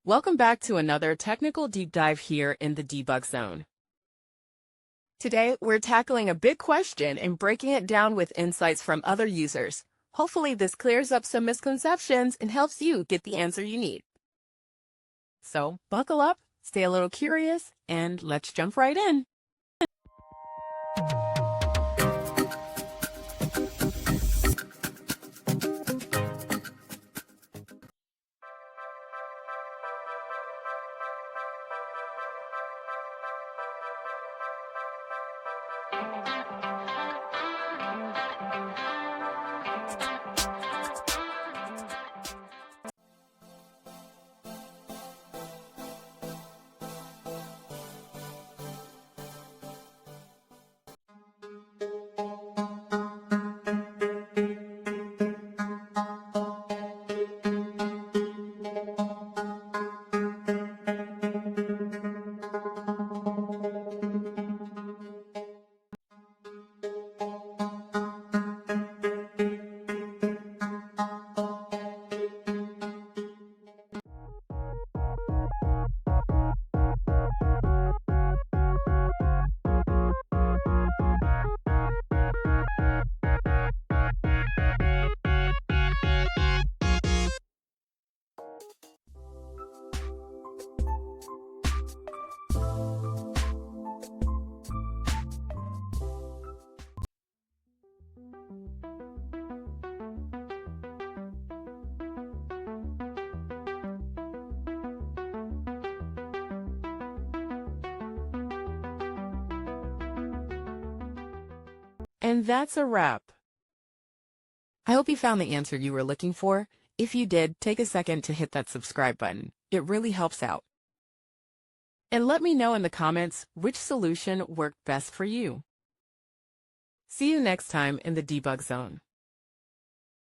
Welcome back to another technical deep dive here in the debug zone. Today, we're tackling a big question and breaking it down with insights from other users. Hopefully, this clears up some misconceptions and helps you get the answer you need. So, buckle up, stay a little curious, and let's jump right in. And that's a wrap. I hope you found the answer you were looking for. If you did, take a second to hit that subscribe button. It really helps out. And let me know in the comments which solution worked best for you. See you next time in the debug zone.